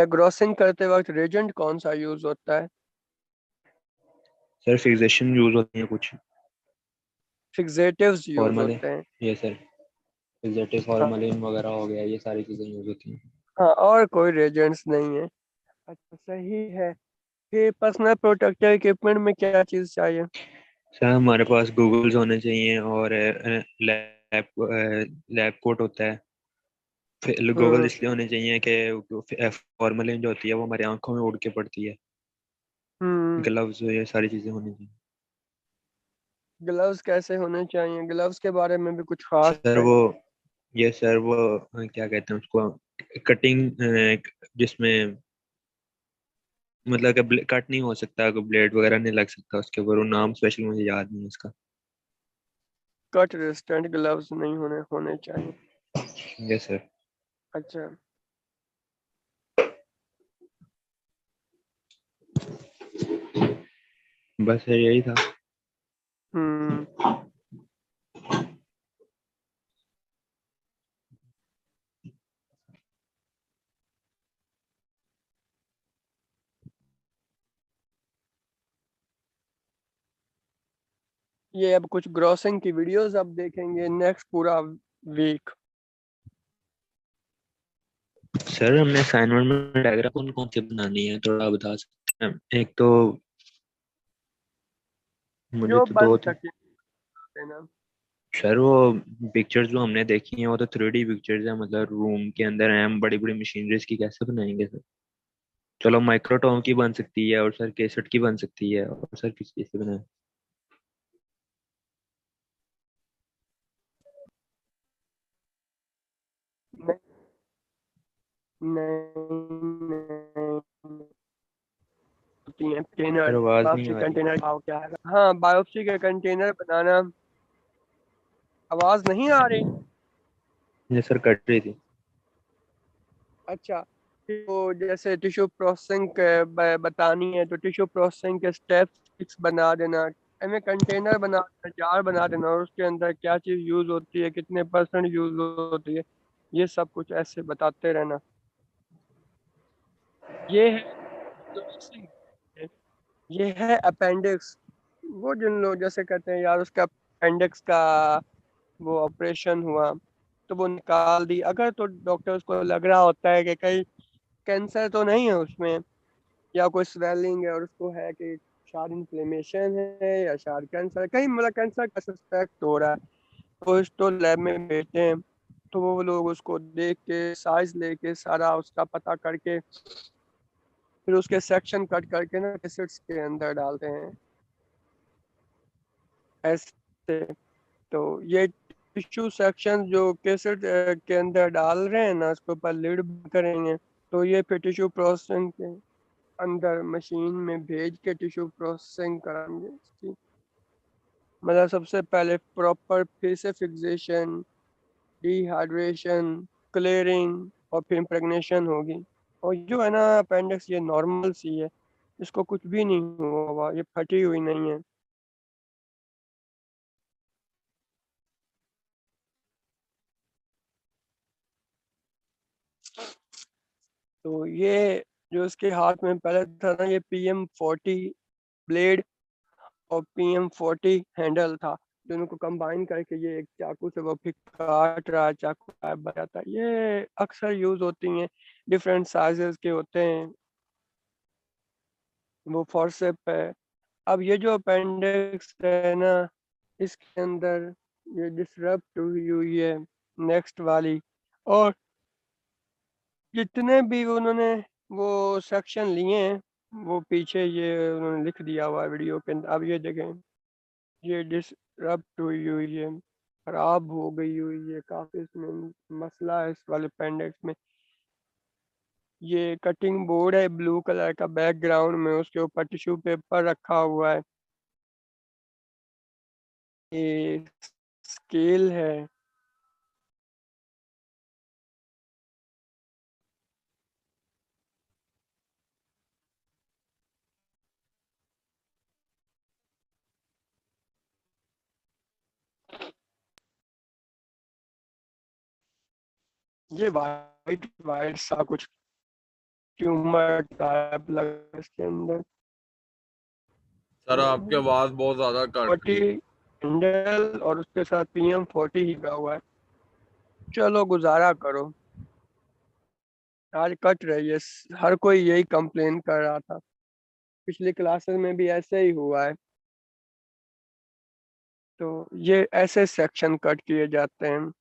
Grossing करते वक्त Regent कौन सा यूज होता है? सर फिक्सेशन यूज होती है कुछ। Fixatives use formalin. होते हैं। ये सर फिक्सेटिव हाँ। फॉर्मलिन वगैरह हो गया, ये सारी चीजें यूज होती हैं। हाँ, और कोई रेजेंट्स नहीं है। अच्छा, सही है। कि पर्सनल प्रोटेक्टिव इक्विपमेंट में क्या चीज चाहिए? सर हमारे पास गूगल्स होने चाहिए, और लैब लैब कोट होता है। फिर गूगल हम्म। इसलिए होने चाहिए कि फॉर्मलिन जो होती है वो हमारी आंखों में उड़ के पड़ती है। हम्म। ग्लव्स, ये सारी चीजें होनी चाहिए। ग्लव्स कैसे होने चाहिए? ग्लव्स के बारे में भी कुछ खास सर है? वो ये सर वो क्या कहते हैं उसको, कटिंग, जिसमें मतलब कि कट नहीं हो सकता, कोई ब्लेड वगैरह नहीं लग सकता उसके ऊपर, वो नाम स्पेशल मुझे याद नहीं है उसका। कट रेजिस्टेंट ग्लव्स नहीं होने होने चाहिए। Yes sir. अच्छा। बस सर यही था। हम्म। ये अब कुछ ग्रोसिंग की वीडियोस अब देखेंगे नेक्स्ट पूरा वीक। सर हमने असाइनमेंट में डायग्राम कौन कौन सी बनानी है, थोड़ा बता सकते हैं? एक तो मुझे जो तो बन दो थे। सके देना। सर वो पिक्चर्स जो हमने देखी हैं वो तो 3D पिक्चर्स है, मतलब रूम के अंदर हैं, हम बड़ी बड़ी मशीनरीज की कैसे बनाएंगे सर? चलो माइक्रोटॉम की बन सकती है, और सर केसेट की बन सकती है, और सर किस चीज से बनाए? नहीं, नहीं, नहीं होती हैं सर कंटेनर। आवाज नहीं बायोप्सी आ रही। कंटेनर भाव क्या है? हाँ, बायोप्सी के कंटेनर बनाना। आवाज नहीं आ रही? ये सर कट रही थी। अच्छा। तो जैसे टिश्यू प्रोसेसिंग बतानी है तो टिश्यू प्रोसेसिंग के स्टेप्स बना देना। हमें कंटेनर बना देना, जार बना देना, और उसके अंदर क्या चीज़ यूज होती है, कितने परसेंट यूज होती है, ये सब कुछ ऐसे बताते रहना। ये है प्रोसेसिंग। ये है अपेंडिक्स। वो जिन लोग जैसे कहते हैं यार उसका अपेंडिक्स का वो ऑपरेशन हुआ तो वो निकाल दी, अगर तो डॉक्टर्स को लग रहा होता है कि कहीं कैंसर तो नहीं है उसमें, या कोई स्वेलिंग है और उसको है कि शायद इन्फ्लेमेशन है या शायद कैंसर, कहीं मतलब कैंसर का सस्पेक्ट हो रहा है, तो इसको लैब में भेजते हैं। तो वो लोग उसको देख के साइज लेके सारा उसका पता करके फिर उसके सेक्शन कट करके ना कैसेट्स के अंदर डालते हैं ऐसे। तो ये टिश्यू सेक्शन जो कैसेट के अंदर डाल रहे हैं ना, उसके ऊपर लिड करेंगे, तो ये फिर टिश्यू प्रोसेसिंग के अंदर मशीन में भेज के टिश्यू प्रोसेसिंग कराएंगे इसकी। मतलब सबसे पहले प्रॉपर फिर से फिक्सेशन, डिहाइड्रेशन, क्लियरिंग, और फिर इम्प्रेगनेशन होगी। और जो है ना अपेंडिक्स, ये नॉर्मल सी है, इसको कुछ भी नहीं हुआ, ये फटी हुई नहीं है। तो ये जो इसके हाथ में पहले था ना, ये PM40 ब्लेड और PM40 हैंडल था, दोनों को कंबाइन करके ये एक चाकू से वो फिर काट रहा है, चाकू गायब बजाता है। ये अक्सर यूज होती हैं, डिफरेंट साइजेस के होते हैं, वो फोर्सेप है। अब ये जो अपेंडिक्स है ना, इसके अंदर ये डिसरप्ट हुई हुई है नेक्स्ट वाली, और जितने भी उन्होंने वो सेक्शन लिए हैं वो पीछे ये उन्होंने लिख दिया हुआ है वीडियो के अंदर। अब ये देखें, ये डिसरप्ट हुई हुई है, खराब हो गई हुई है काफी, इसमें मसला है इस वाले अपेंडिक्स में। ये कटिंग बोर्ड है ब्लू कलर का बैकग्राउंड में, उसके ऊपर टिश्यू पेपर रखा हुआ है। ये स्केल है। ये वाइट वाइट सा कुछ ट्यूमर टाइप लगा इसके अंदर। सर आपकी आवाज बहुत ज्यादा कट 40 रही है। हैंडल और उसके साथ PM40 ही लगा हुआ है। चलो गुजारा करो, आज कट रही है। हर कोई यही कंप्लेन कर रहा था, पिछली क्लासेस में भी ऐसे ही हुआ है। तो ये ऐसे सेक्शन कट किए जाते हैं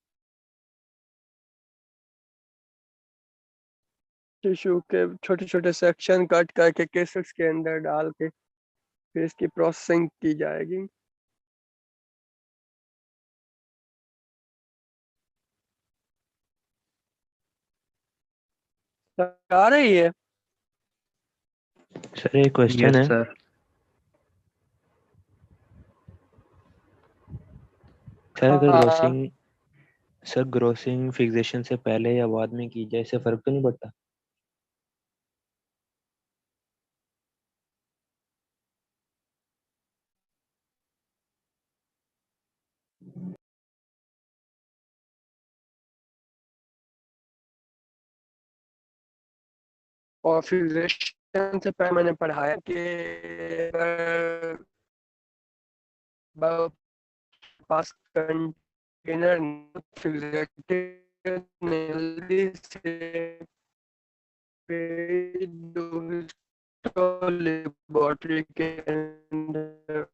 टिश्यू के, छोटे छोटे सेक्शन कट करके केसेट्स के अंदर डाल के फिर इसकी प्रोसेसिंग की जाएगी। आ रही है? सर एक क्वेश्चन यस है सर। सर, अगर हाँ, ग्रोसिंग फिक्सेशन से पहले या बाद में की जाए, इससे फर्क तो नहीं पड़ता? और फिक्सेशन से पहले मैंने पढ़ाया कि अगर पास कंटेनर फिक्सेटेड जल्दी से भेज दो लेबोरेटरी के अंदर,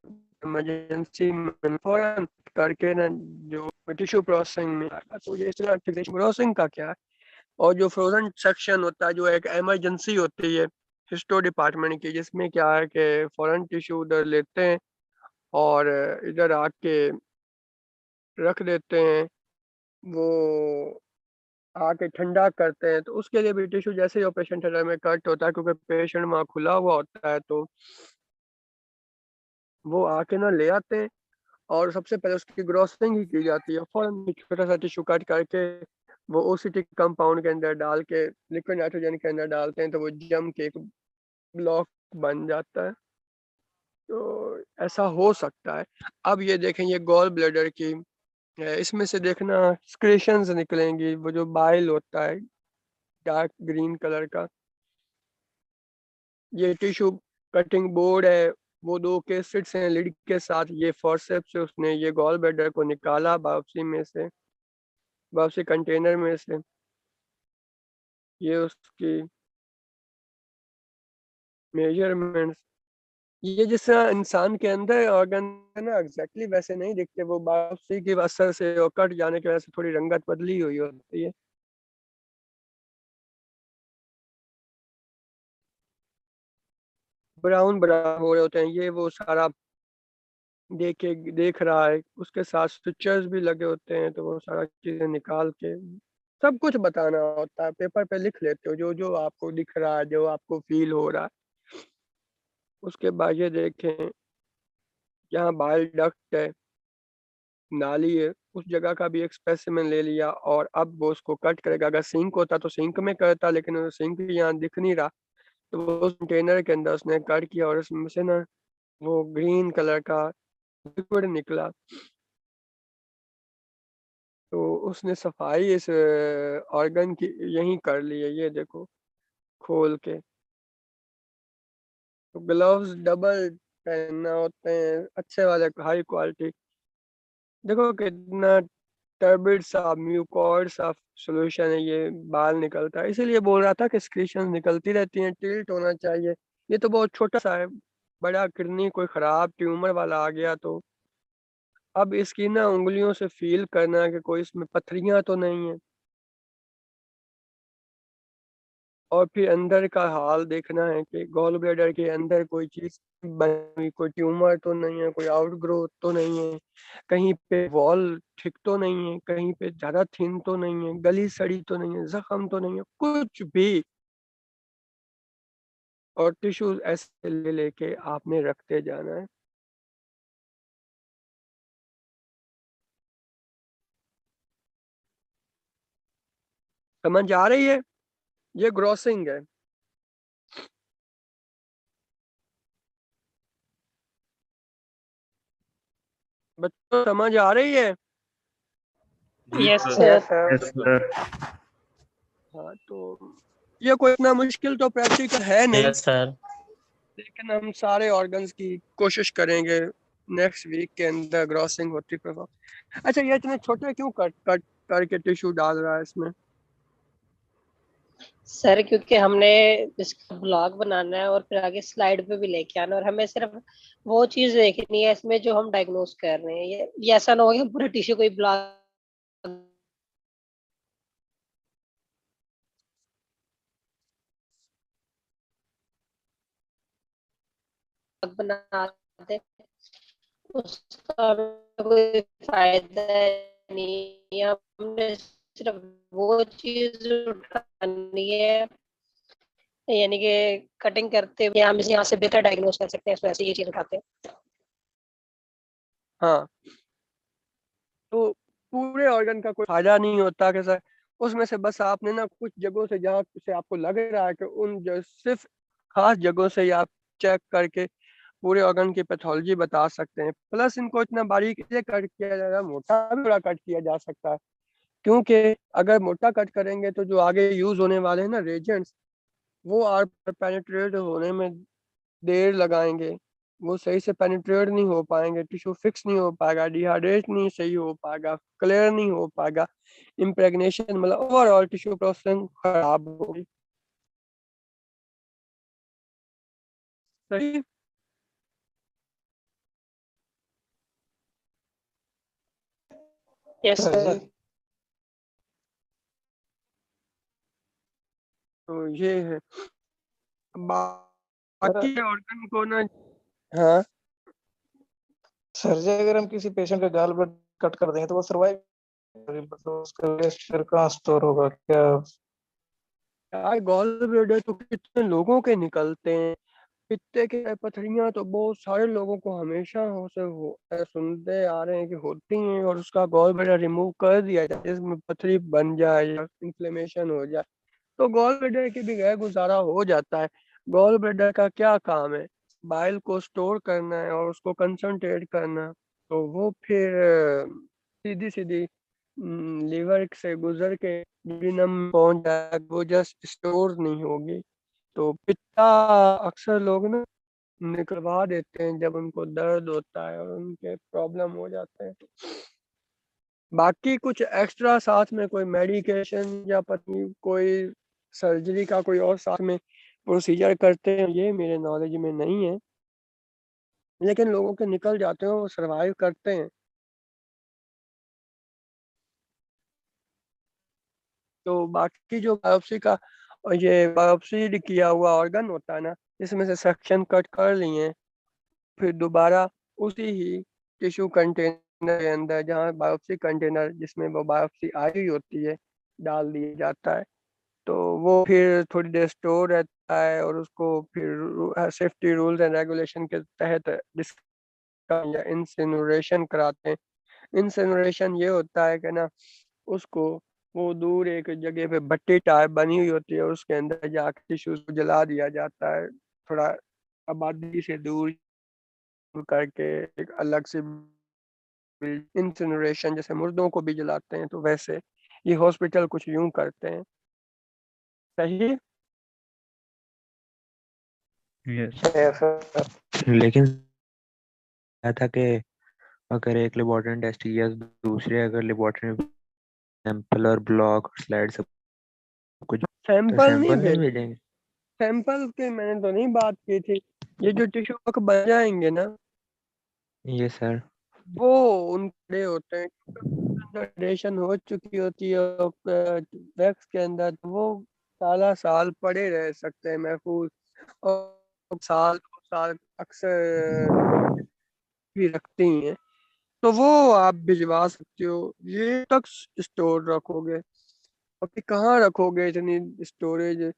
इमरजेंसी में फौरन करके ना जो टिश्यू प्रोसेसिंग में आएगा। तो ये इतना प्रोसेसिंग का क्या है। और जो फ्रोजन सेक्शन होता है, जो एक इमरजेंसी होती है हिस्टो डिपार्टमेंट की, जिसमें क्या है कि फॉरेन टिश्यू उधर लेते हैं और इधर आके रख देते हैं, वो आके ठंडा करते हैं। तो उसके लिए भी टिश्यू जैसे ही ऑपरेशन थिएटर में कट होता है, क्योंकि पेशेंट वहाँ खुला हुआ होता है, तो वो आके ना ले आते हैं और सबसे पहले उसकी ग्रोसिंग ही की जाती है। फौरन छोटा सा टिश्यू कट करके वो ओसीटी कंपाउंड के अंदर डाल के लिक्विड नाइट्रोजन के अंदर डालते हैं, तो वो जम के एक ब्लॉक बन जाता है। तो ऐसा हो सकता है। अब ये देखें, ये गॉल ब्लैडर की है, इसमें से देखना स्क्रेशंस निकलेंगी, वो जो बाइल होता है डार्क ग्रीन कलर का। ये टिश्यू कटिंग बोर्ड है, वो दो केसेट्स हैं लिड के साथ। ये फोर्सेप्स से उसने ये गॉल ब्लैडर को निकाला बायोप्सी में से, बायोप्सी कंटेनर में से। ये उसकी मेजरमेंट्स, ये जिस तरह इंसान के अंदर ऑर्गन है ना, एग्जैक्टली वैसे नहीं दिखते, वो बायोप्सी की असर से और कट जाने की वजह से थोड़ी रंगत बदली हुई होती है। ब्राउन ब्राउन हो रहे होते हैं, ये वो सारा देख रहा है। उसके साथ स्टिचर्स भी लगे होते हैं, तो वो सारा चीजें निकाल के सब कुछ बताना होता है। पेपर पे लिख लेते हो जो जो आपको दिख रहा है, जो आपको फील हो रहा है। उसके बाद ये देखें, यहाँ बाइल डक्ट है, नाली है, उस जगह का भी एक स्पेसिमेन ले लिया और अब वो उसको कट करेगा। अगर सिंक होता तो सिंक में करता, लेकिन सिंक यहाँ दिख नहीं रहा, तो वो उस कंटेनर के अंदर उसने कट किया और उसमें से ना वो ग्रीन कलर का लिक्विड निकला। तो उसने सफाई इस ऑर्गन की यहीं कर ली है, ये देखो खोल के। तो ग्लव्स डबल पहनना होते हैं, अच्छे वाले हाई क्वालिटी। देखो कितना टर्बिड सा म्यूकॉइड सा सॉल्यूशन है, ये बाल निकलता है। इसीलिए बोल रहा था कि स्क्रीशन निकलती रहती हैं, टिल्ट होना चाहिए। ये तो बहुत छोटा सा है, बड़ा किडनी कोई खराब ट्यूमर वाला आ गया तो अब इसकी ना उंगलियों से फील करना कि कोई इसमें पथरियां तो नहीं है, और फिर अंदर का हाल देखना है कि गॉल ब्लैडर के अंदर कोई चीज बनी हुई, कोई ट्यूमर तो नहीं है, कोई आउटग्रोथ तो नहीं है, कहीं पे वॉल ठीक तो नहीं है, कहीं पे ज्यादा थिन तो नहीं है, गली सड़ी तो नहीं है, जख्म तो नहीं है, कुछ भी। और टिश्यूज ऐसे ले लेके आपने रखते जाना है। समझ आ रही है? ये ग्रोसिंग है। बच्चों समझ आ रही है? जी yes sir. Sir. Yes sir. Yes sir. हाँ, तो ये कोई इतना मुश्किल तो प्रैक्टिकल है नहीं, यस सर। लेकिन हम सारे ऑर्गन्स की कोशिश करेंगे नेक्स्ट वीक के अंदर ग्रॉसिंग होती परफॉर्म। अच्छा, ये इतने छोटे क्यों कट कट करके टिश्यू डाल रहा है इसमें? सर क्योंकि हमने इसका ब्लॉग बनाना है और फिर आगे स्लाइड पे भी लेके आना, और हमें सिर्फ वो चीज देखनी है इसमें जो हम डायग्नोस कर रहे हैं। ये ऐसा ना हो कि पूरा टिश्यू कोई ब्लॉग बना दे, उसका हमें कोई फायदा नहीं है। हमने सिर्फ वो चीज उठानी है, यानी कि कटिंग करते हुए हम यहाँ से बेहतर डायग्नोस कर सकते हैं, तो ऐसे ये चीज उठाते हैं। हाँ, तो पूरे ऑर्गन का कोई फायदा नहीं होता कि सर उसमें से बस आपने ना कुछ जगहों से जहाँ से आपको लग रहा है कि सिर्फ खास जगहों से ही आप चेक करके पूरे ऑर्गन की पैथोलॉजी बता सकते हैं। प्लस इनको इतना बारीक से कट किया जाएगा, मोटा भी थोड़ा कट किया जा सकता है, क्योंकि अगर मोटा कट करेंगे तो जो आगे यूज होने वाले हैं ना रेजेंट्स, वो आप पेनिट्रेट होने में देर लगाएंगे, वो सही से पेनिट्रेट नहीं हो पाएंगे, टिश्यू फिक्स नहीं हो पाएगा, डिहाइड्रेट नहीं सही हो पाएगा, क्लियर नहीं हो पाएगा, इम्प्रेगनेशन मतलब ओवरऑल टिश्यू प्रोसेसिंग खराब होगी। सही। Yes sir. तो ये है बाकी ऑर्गन को ना। हाँ सर जी, अगर हम किसी पेशेंट का गाल ब्लड कट कर देंगे तो वो सर्वाइव, मतलब उसका वेस्ट फिर कहाँ स्टोर होगा क्या? यार, गॉल ब्लैडर तो कितने लोगों के निकलते हैं, पित्ते के पथरियां तो बहुत सारे लोगों को हमेशा सुनते आ रहे हैं कि होती हैं, और उसका गॉल ब्लैडर रिमूव कर दिया जाए जिसमें पथरी बन जाए या इन्फ्लेमेशन हो जाए तो गॉल ब्लैडर की भी गैर गुजारा हो जाता है। गॉल ब्लैडर का क्या काम है? बाइल को स्टोर करना है और उसको कंसंट्रेट करना, तो वो फिर सीधी सीधी लीवर से गुजर के यूरिनम में पहुंच जाएगा, वो जस्ट स्टोर नहीं होगी। तो पित्ता अक्सर लोग ना निकलवा देते हैं जब उनको दर्द होता है और उनके प्रॉब्लम हो जाते हैं। बाकी कुछ एक्स्ट्रा साथ में कोई मेडिकेशन या पत्नी कोई सर्जरी का कोई और साथ में प्रोसीजर करते हैं, ये मेरे नॉलेज में नहीं है, लेकिन लोगों के निकल जाते हैं, वो सरवाइव करते हैं। तो बाकी जो बायोप्सी का और ये बायोप्सी किया हुआ ऑर्गन होता है ना, इसमें से सेक्शन कट कर लिए, फिर दोबारा उसी ही टिश्यू कंटेनर के अंदर जहाँ बायोप्सी कंटेनर जिसमें वो बायोप्सी आई हुई होती है डाल दिया जाता है, तो वो फिर थोड़ी देर स्टोर रहता है और उसको फिर सेफ्टी रूल्स एंड रेगुलेशन के तहत या इंसिनरेशन कराते हैं। इंसिनरेशन ये होता है कि ना उसको वो दूर एक जगह पे भट्टी टाइप बनी हुई होती है, उसके अंदर जाकर टिश्यूज को जला दिया जाता है, थोड़ा आबादी से दूर करके एक अलग से इंसिनरेशन, जैसे मुर्दों को भी जलाते हैं तो वैसे ये हॉस्पिटल कुछ यूं करते हैं। सही। लेकिन क्या था कि अगर एक लेबोरेटरी टेस्ट किया तो दूसरे अगर लेबोरेटरी सैंपल और ब्लॉक और स्लाइड सब कुछ, तो सैंपल नहीं सैंपल नहीं भेज भेजेंगे? सैंपल की मैंने तो नहीं बात की थी। ये जो टिश्यू बन जाएंगे ना, ये सर। वो उनके होते हैं, रेडिएशन हो चुकी होती है वैक्स के अंदर, तो वो साला साल पड़े रह सकते हैं महफूज, और साल 2 साल अक्सर भी रखती हैं, तो वो आप भिजवा सकते हो। ये तक स्टोर रखोगे और फिर कहाँ रखोगे इतनी स्टोरेज,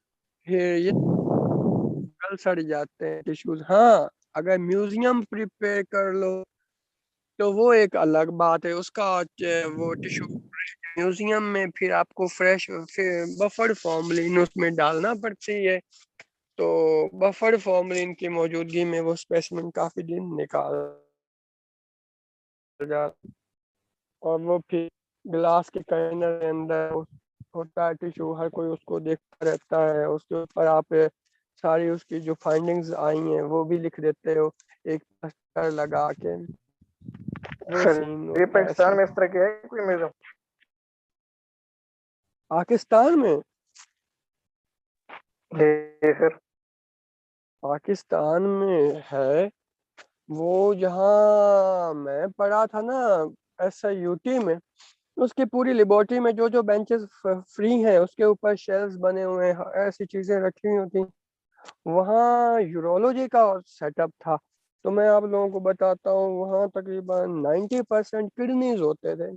फिर ये गल सड़ जाते हैं टिश्यूज। हाँ, अगर म्यूजियम प्रिपेयर कर लो तो वो एक अलग बात है, उसका वो टिश्यू म्यूजियम में फिर आपको फ्रेश फिर बफर्ड फॉर्मलिन उसमें डालना पड़ती है, तो बफर्ड फॉर्मलिन की मौजूदगी में वो स्पेसिमेन काफी दिन निकाल जाता, और वो फिर ग्लास के कंटेनर के अंदर होता है टिश्यू, हर कोई उसको देखता रहता है, उसके ऊपर आप सारी उसकी जो फाइंडिंग्स आई हैं वो भी लिख देते हो एक पोस्टर लगा के, वो सर सीन ये होता है पाकिस्तान ऐसा। में इस तरह के है कोई म्यूजियम? पाकिस्तान में? जी सर। पाकिस्तान में है वो, जहाँ मैं पढ़ा था ना SIUT में, उसकी पूरी लेबोरेटरी में जो जो बेंचेस फ्री हैं उसके ऊपर शेल्व्स बने हुए हैं, ऐसी चीजें रखी हुई होती। वहाँ यूरोलॉजी का सेटअप था। तो मैं आप लोगों को बताता हूँ, वहाँ तकरीबन 90% किडनीज होते थे।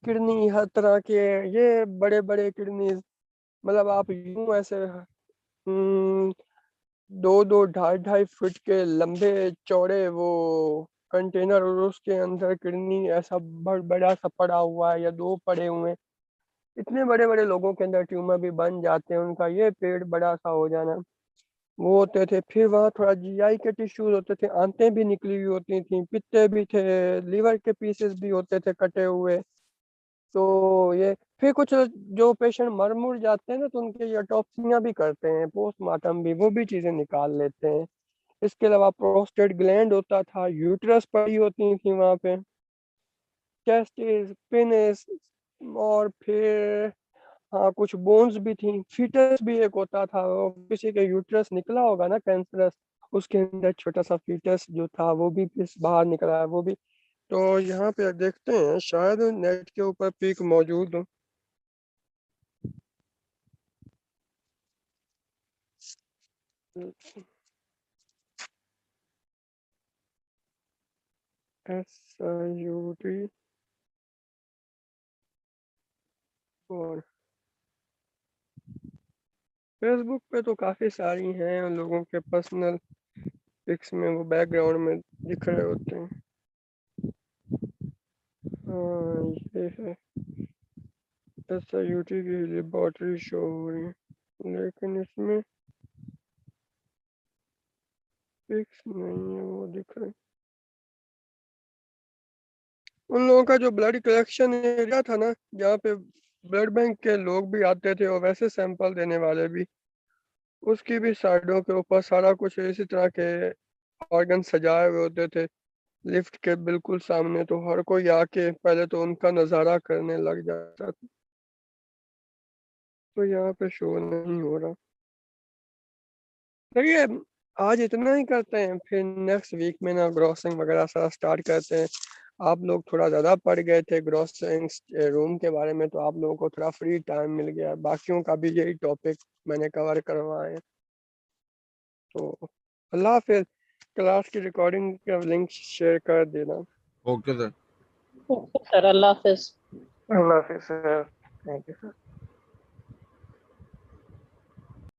किडनी हर तरह के, ये बड़े बड़े किडनीज, मतलब आप यूं ऐसे 2-2 2.5 फुट के लंबे चौड़े वो कंटेनर, और उसके अंदर किडनी ऐसा बड़ा सा पड़ा हुआ है या दो पड़े हुए हैं। इतने बड़े बड़े लोगों के अंदर ट्यूमर भी बन जाते हैं, उनका ये पेट बड़ा सा हो जाना, वो होते थे। फिर वहाँ थोड़ा GI के टिश्यूज होते थे, आंतें भी निकली हुई होती थी, पित्ते भी थे, लीवर के पीसेस भी होते थे कटे हुए। तो ये फिर कुछ जो पेशेंट मर मुर जाते हैं ना, तो उनके ऑटोप्सियां भी करते हैं, पोस्टमार्टम भी, वो भी चीजें निकाल लेते हैं। इसके अलावा प्रोस्टेट ग्लैंड होता था, यूट्रस पड़ी होती थी वहाँ पे, टेस्टिस, पेनिस, और फिर हाँ कुछ बोन्स भी थी। फीटस भी एक होता था, वो किसी के यूट्रस निकला होगा ना कैंसरस, उसके अंदर छोटा सा फीटस जो था वो भी इस बाहर निकला है वो भी। तो यहाँ पे देखते हैं, शायद नेट के ऊपर पिक मौजूद हो। SIUT और फेसबुक पे तो काफ़ी सारी हैं, उन लोगों के पर्सनल पिक्स में वो बैकग्राउंड में दिख रहे होते हैं। हाँ ये है, SIUT की लेबॉर्ट्री शो हो रही है, लेकिन इसमें पिक्स नहीं है वो दिख रहे। उन लोगों का जो ब्लड कलेक्शन एरिया था ना, जहाँ पे ब्लड बैंक के लोग भी आते थे और वैसे सैंपल देने वाले भी, उसकी भी साइडों के ऊपर सारा कुछ इसी तरह के ऑर्गन सजाए हुए होते थे लिफ्ट के बिल्कुल सामने। तो हर कोई आके पहले तो उनका नज़ारा करने लग जाता था। तो यहाँ पे शो नहीं हो रहा। देखिए, आज इतना ही करते हैं, फिर नेक्स्ट वीक में ना ग्रॉसिंग वगैरह सारा स्टार्ट करते हैं। आप लोग थोड़ा ज़्यादा पढ़ गए थे ग्रॉसिंग रूम के बारे में, तो आप लोगों को थोड़ा फ्री टाइम मिल गया, बाकियों का भी यही टॉपिक मैंने कवर करवाए हैं। तो अल्लाह हाफिज़। क्लास की रिकॉर्डिंग का लिंक शेयर कर देना। Okay sir. ओके सर, अल्लाह हाफिज। अल्लाह हाफिज़ सर, थैंक यू सर।